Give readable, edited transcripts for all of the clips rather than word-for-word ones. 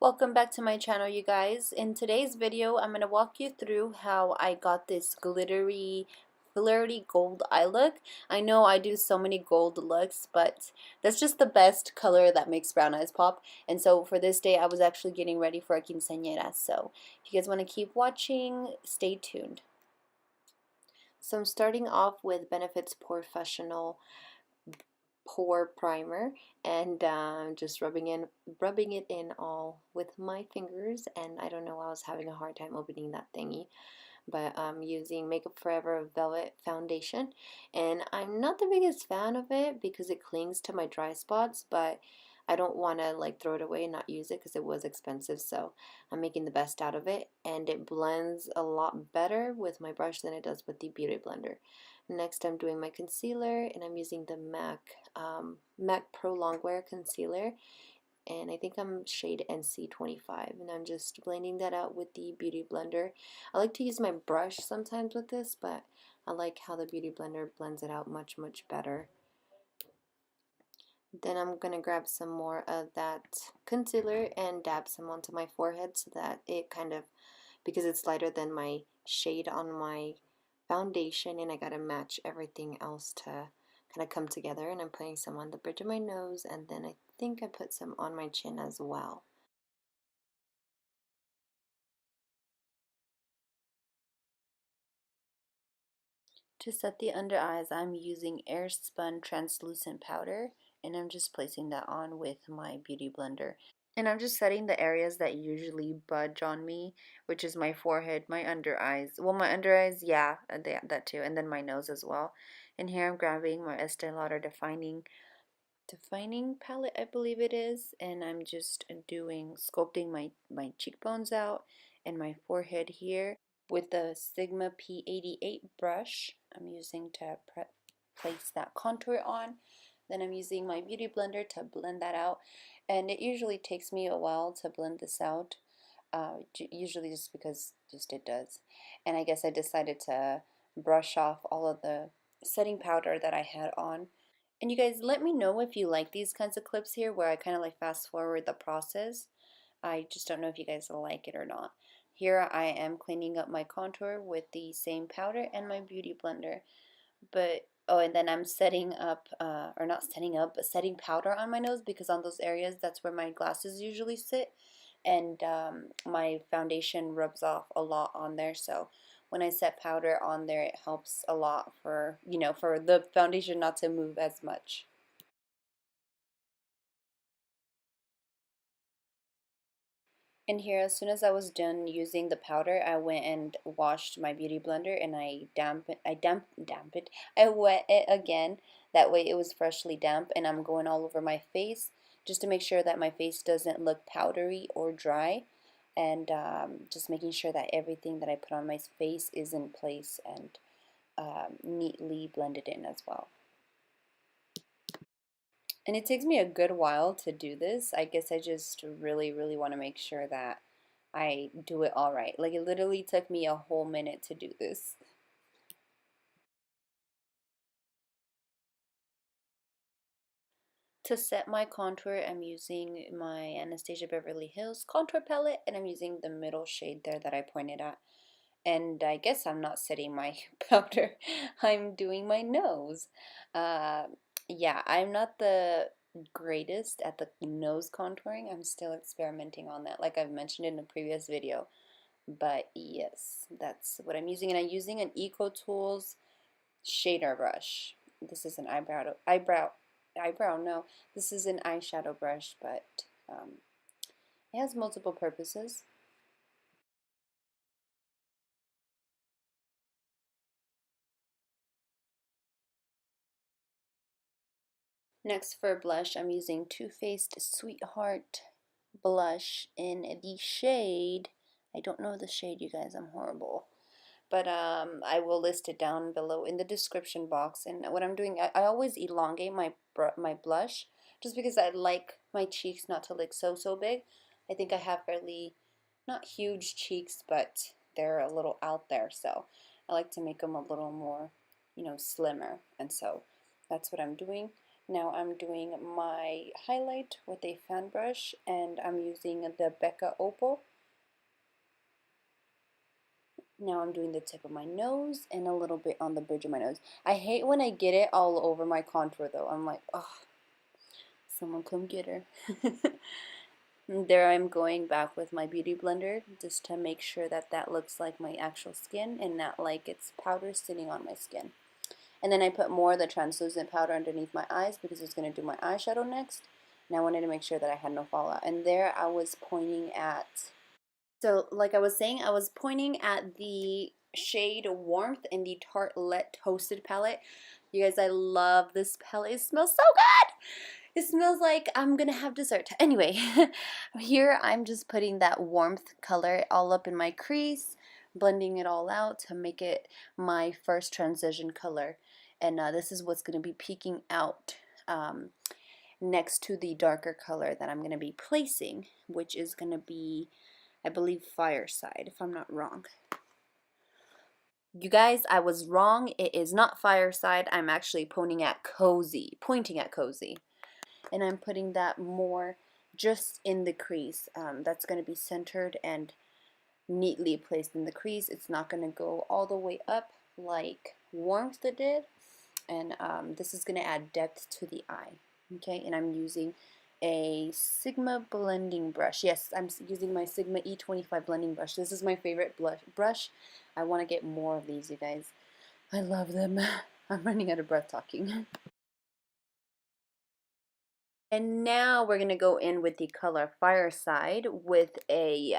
Welcome back to my channel, you guys. In today's video, I'm going to walk you through how I got this glittery, flirty gold eye look. I know I do so many gold looks, but that's just the best color that makes brown eyes pop. And so for this day, I was actually getting ready for a quinceañera. So if you guys want to keep watching, stay tuned. So I'm starting off with Benefit's Porefessional Pore Primer, and just rubbing it in all with my fingers. And I don't know, I was having a hard time opening that thingy, but I'm using Makeup Forever Velvet Foundation, and I'm not the biggest fan of it because it clings to my dry spots, but I don't want to like throw it away and not use it because it was expensive, so I'm making the best out of it, and it blends a lot better with my brush than it does with the Beauty Blender. Next, I'm doing my concealer, and I'm using the MAC Pro Longwear Concealer, and I think I'm shade NC25, and I'm just blending that out with the Beauty Blender. I like to use my brush sometimes with this, but I like how the Beauty Blender blends it out much better. Then I'm going to grab some more of that concealer and dab some onto my forehead so that it kind of, because it's lighter than my shade on my foundation, and I got to match everything else to kind of come together. And I'm putting some on the bridge of my nose, and then I think I put some on my chin as well. To set the under eyes, I'm using Airspun translucent powder, and I'm just placing that on with my Beauty Blender. And I'm just setting the areas that usually budge on me, which is my forehead, my under eyes. Well, my under eyes, yeah, that too, and then my nose as well. And here I'm grabbing my Estee Lauder defining palette, I believe it is, and I'm just sculpting my cheekbones out and my forehead here with the Sigma P88 brush. I'm using to place that contour on. Then I'm using my Beauty Blender to blend that out, and it usually takes me a while to blend this out, usually just because it does. And I guess I decided to brush off all of the setting powder that I had on. And you guys, let me know if you like these kinds of clips here where I kind of like fast forward the process. I just don't know if you guys will like it or not. Here I am cleaning up my contour with the same powder and my Beauty Blender. But, oh, and then I'm setting up, or not setting up, but setting powder on my nose, because on those areas, that's where my glasses usually sit. And my foundation rubs off a lot on there, so when I set powder on there, it helps a lot for, for the foundation not to move as much. And here, as soon as I was done using the powder, I went and washed my Beauty Blender, and I wet it again. That way it was freshly damp, and I'm going all over my face just to make sure that my face doesn't look powdery or dry, and just making sure that everything that I put on my face is in place and neatly blended in as well. And it takes me a good while to do this. I guess I just really want to make sure that I do it all right. Like, it literally took me a whole minute to do this. To set my contour, I'm using my Anastasia Beverly Hills contour palette, and I'm using the middle shade there that I pointed at. And I guess I'm not setting my powder. I'm doing my nose. Uh, yeah, I'm not the greatest at the nose contouring. I'm still experimenting on that, like I've mentioned in a previous video. But yes, that's what I'm using. And I'm using an Eco Tools shader brush. This is an no, this is an eyeshadow brush, but it has multiple purposes. Next, for blush, I'm using Too Faced Sweetheart blush in the shade, I don't know the shade, you guys, I'm horrible. But I will list it down below in the description box. And what I'm doing, I always elongate my blush, just because I like my cheeks not to look so big. I think I have fairly, not huge cheeks, but they're a little out there, so I like to make them a little more, slimmer. And so that's what I'm doing. Now I'm doing my highlight with a fan brush, and I'm using the Becca Opal. Now I'm doing the tip of my nose and a little bit on the bridge of my nose. I hate when I get it all over my contour though. I'm like, oh, someone come get her. There I'm going back with my beauty blender just to make sure that that looks like my actual skin and not like it's powder sitting on my skin. And then I put more of the translucent powder underneath my eyes because it's going to do my eyeshadow next. And I wanted to make sure that I had no fallout. And there I was pointing at, so like I was saying, I was pointing at the shade Warmth in the Tarlette Toasted palette. You guys, I love this palette. It smells so good! It smells like I'm gonna have dessert. Anyway, here I'm just putting that Warmth color all up in my crease, blending it all out to make it my first transition color. And this is what's gonna be peeking out next to the darker color that I'm going to be placing, which is going to be, I believe, Fireside, if I'm not wrong. You guys, I was wrong. It is not Fireside. I'm actually pointing at Cozy. And I'm putting that more just in the crease. That's going to be centered and neatly placed in the crease. It's not going to go all the way up like Warmth did. And this is going to add depth to the eye. Okay, and I'm using a Sigma blending brush. Yes, I'm using my Sigma E25 blending brush. This is my favorite brush. I want to get more of these, you guys. I love them. I'm running out of breath talking. And now we're going to go in with the color Fireside with a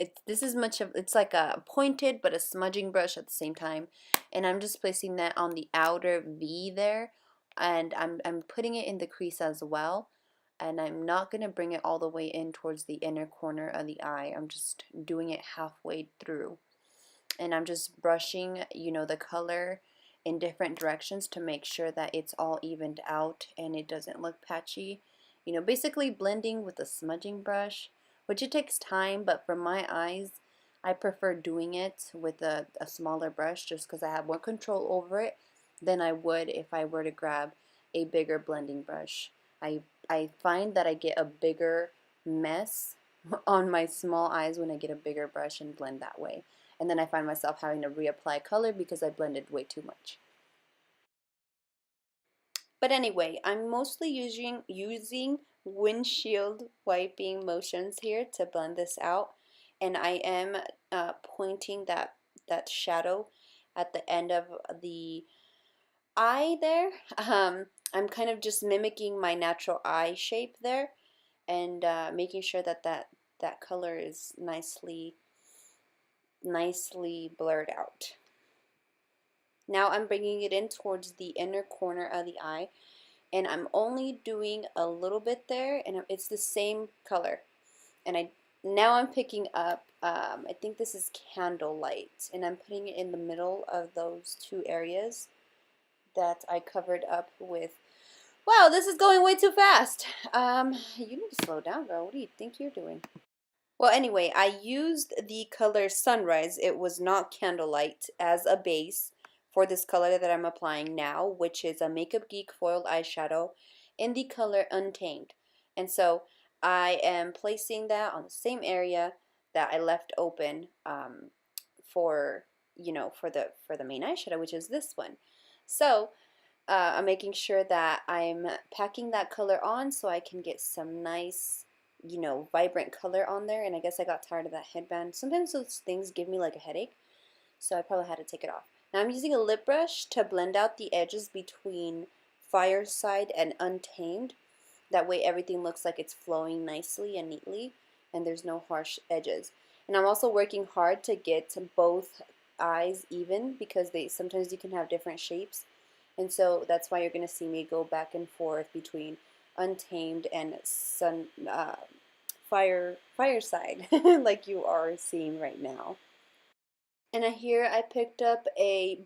it's like a pointed but a smudging brush at the same time, and I'm just placing that on the outer V there, and I'm putting it in the crease as well, and I'm not going to bring it all the way in towards the inner corner of the eye. I'm just doing it halfway through, and I'm just brushing, you know, the color in different directions to make sure that it's all evened out and it doesn't look patchy. You know, basically blending with a smudging brush, which it takes time, but for my eyes, I prefer doing it with a smaller brush just because I have more control over it than I would if I were to grab a bigger blending brush. I find that I get a bigger mess on my small eyes when I get a bigger brush and blend that way. And then I find myself having to reapply color because I blended way too much. But anyway, I'm mostly using windshield wiping motions here to blend this out, and I am pointing that shadow at the end of the eye there. I'm kind of just mimicking my natural eye shape there, and making sure that that color is nicely blurred out. Now I'm bringing it in towards the inner corner of the eye, and I'm only doing a little bit there, and it's the same color. And now I'm picking up, I think this is Candlelight, and I'm putting it in the middle of those two areas that I covered up with. Wow, this is going way too fast. You need to slow down, girl. What do you think you're doing? Well, anyway, I used the color Sunrise, it was not Candlelight, as a base for this color that I'm applying now, which is a Makeup Geek foiled eyeshadow in the color Untamed. And so I am placing that on the same area that I left open for, you know, for the main eyeshadow, which is this one. So I'm making sure that I'm packing that color on so I can get some nice, you know, vibrant color on there. And I guess I got tired of that headband. Sometimes those things give me like a headache, so I probably had to take it off. Now I'm using a lip brush to blend out the edges between Fireside and Untamed. That way everything looks like it's flowing nicely and neatly, and there's no harsh edges. And I'm also working hard to get both eyes even, because sometimes you can have different shapes. And so that's why you're going to see me go back and forth between Untamed and Fireside, like you are seeing right now. And here I picked up a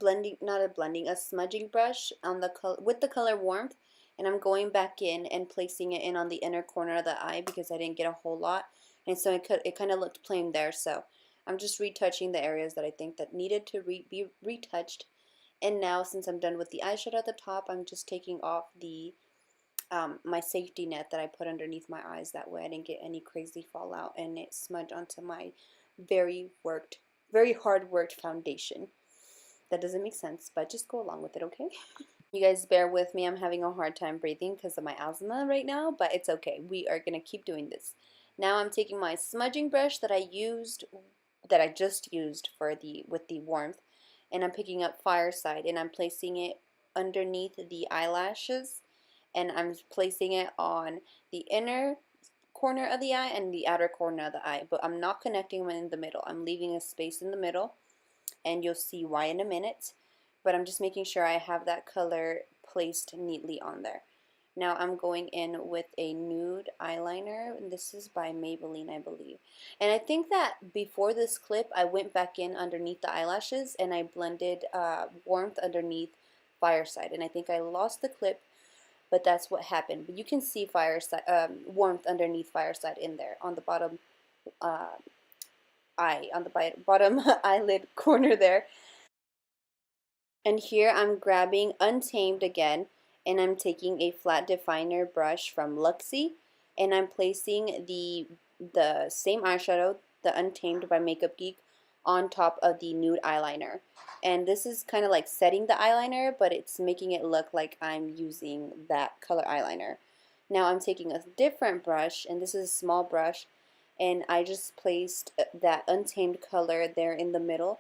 smudging brush on with the color Warmth, and I'm going back in and placing it in on the inner corner of the eye because I didn't get a whole lot, and so it kind of looked plain there. So I'm just retouching the areas that I think that needed to be retouched, And now, since I'm done with the eyeshadow at the top, I'm just taking off the my safety net that I put underneath my eyes. That way I didn't get any crazy fallout and it smudged onto my very hard worked foundation. That doesn't make sense, but just go along with it, okay? You guys bear with me. I'm having a hard time breathing because of my asthma right now, but it's okay. We are going to keep doing this. Now I'm taking my smudging brush that I just used for with the warmth, and I'm picking up Fireside and I'm placing it underneath the eyelashes, and I'm placing it on the inner corner of the eye and the outer corner of the eye, but I'm not connecting them in the middle. I'm leaving a space in the middle, and you'll see why in a minute, but I'm just making sure I have that color placed neatly on there. Now I'm going in with a nude eyeliner, and this is by Maybelline, I believe. And I think that before this clip, I went back in underneath the eyelashes and I blended warmth underneath Fireside, and I think I lost the clip, but that's what happened. But you can see Fireside, warmth underneath Fireside in there on the bottom uh, on the bottom eyelid corner there. And here I'm grabbing Untamed again, and I'm taking a flat definer brush from Luxie, and I'm placing the same eyeshadow, the Untamed by Makeup Geek, on top of the nude eyeliner. And this is kind of like setting the eyeliner, but it's making it look like I'm using that color eyeliner. Now I'm taking a different brush, and this is a small brush, and I just placed that Untamed color there in the middle,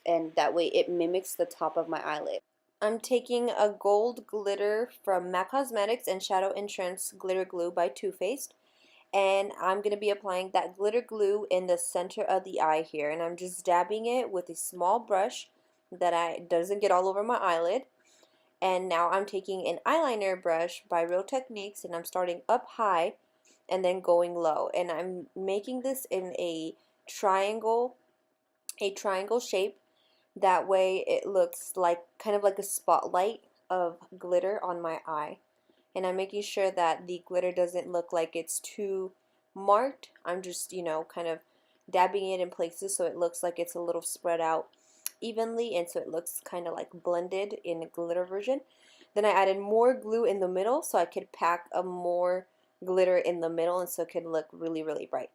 and that way it mimics the top of my eyelid. I'm taking a gold glitter from MAC Cosmetics and Shadow Entrance Glitter Glue by Too Faced, and I'm going to be applying that glitter glue in the center of the eye here, and I'm just dabbing it with a small brush that doesn't get all over my eyelid. And now I'm taking an eyeliner brush by Real Techniques, and I'm starting up high and then going low, and I'm making this in a triangle shape. That way it looks like kind of like a spotlight of glitter on my eye. And I'm making sure that the glitter doesn't look like it's too marked. I'm just, kind of dabbing it in places so it looks like it's a little spread out evenly, and so it looks kind of like blended in a glitter version. Then I added more glue in the middle so I could pack a more glitter in the middle, and so it could look really, really bright.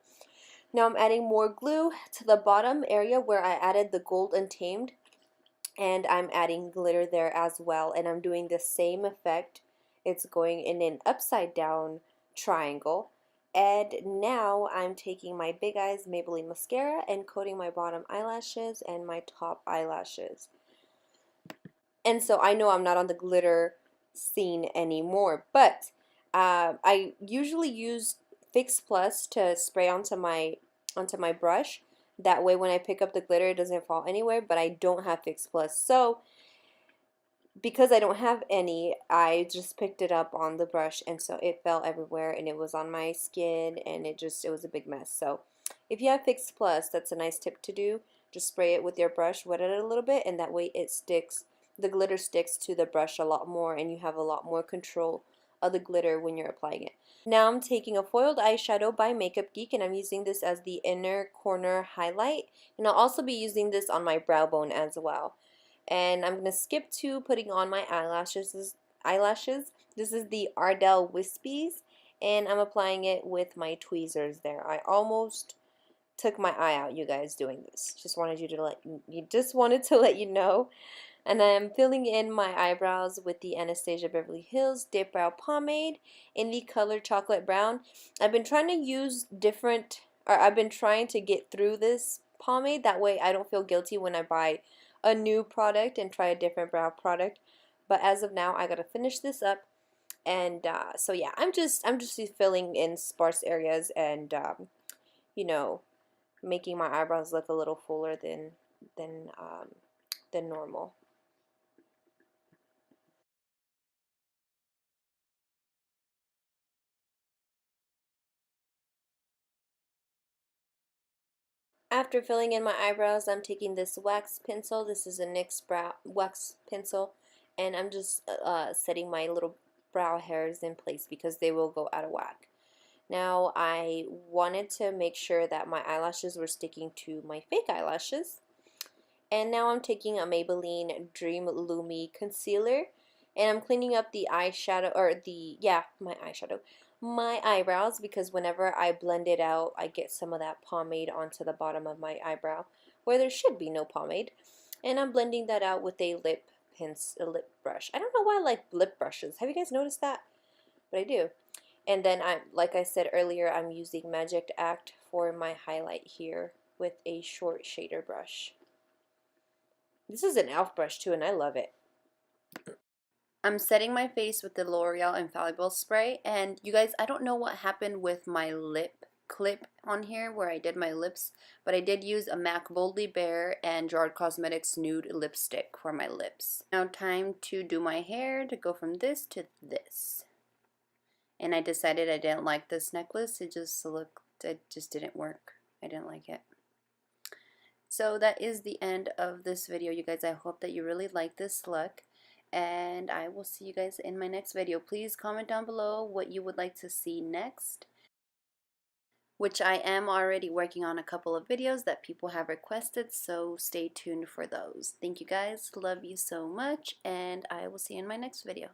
Now I'm adding more glue to the bottom area where I added the gold Untamed, and I'm adding glitter there as well, and I'm doing the same effect. It's going in an upside down triangle. And now I'm taking my Big Eyes Maybelline mascara and coating my bottom eyelashes and my top eyelashes. And so I know I'm not on the glitter scene anymore, but I usually use Fix Plus to spray onto my brush. That way when I pick up the glitter it doesn't fall anywhere, but I don't have Fix Plus. So because I don't have any, I just picked it up on the brush, and so it fell everywhere and it was on my skin, and it was a big mess. So if you have Fix Plus, that's a nice tip to do. Just spray it with your brush, wet it a little bit, and that way it sticks, the glitter sticks to the brush a lot more, and you have a lot more control of the glitter when you're applying it. Now I'm taking a foiled eyeshadow by Makeup Geek, and I'm using this as the inner corner highlight, and I'll also be using this on my brow bone as well. And I'm going to skip to putting on my eyelashes. This is the Ardell Wispies, and I'm applying it with my tweezers there. I almost took my eye out, you guys, doing this. Just wanted to let you know. And I'm filling in my eyebrows with the Anastasia Beverly Hills Dipbrow Pomade in the color Chocolate Brown. I've been trying to get through this pomade. That way I don't feel guilty when I buy a new product and try a different brow product. But as of now, I gotta finish this up. And so yeah, I'm just filling in sparse areas and making my eyebrows look a little fuller than normal. After filling in my eyebrows, I'm taking this wax pencil. This is a NYX wax pencil, and I'm just setting my little brow hairs in place because they will go out of whack. Now I wanted to make sure that my eyelashes were sticking to my fake eyelashes, And now I'm taking a Maybelline Dream Lumi Concealer, and I'm cleaning up the eyeshadow, or my eyeshadow, my eyebrows, because whenever I blend it out, I get some of that pomade onto the bottom of my eyebrow, where there should be no pomade. And I'm blending that out with a lip brush. I don't know why I like lip brushes. Have you guys noticed that? But I do. And then like I said earlier, I'm using Magic Act for my highlight here with a short shader brush. This is an e.l.f. brush too, and I love it. I'm setting my face with the L'Oreal Infallible spray, and you guys, I don't know what happened with my lip clip on here where I did my lips, but I did use a MAC Boldly Bare and Gerard Cosmetics Nude lipstick for my lips. Now time to do my hair, to go from this to this. And I decided I didn't like this necklace. It just didn't work. I didn't like it. So that is the end of this video, you guys. I hope that you really like this look, and I will see you guys in my next video. Please comment down below what you would like to see next, which I am already working on a couple of videos that people have requested, so stay tuned for those. Thank you guys, love you so much, and I will see you in my next video.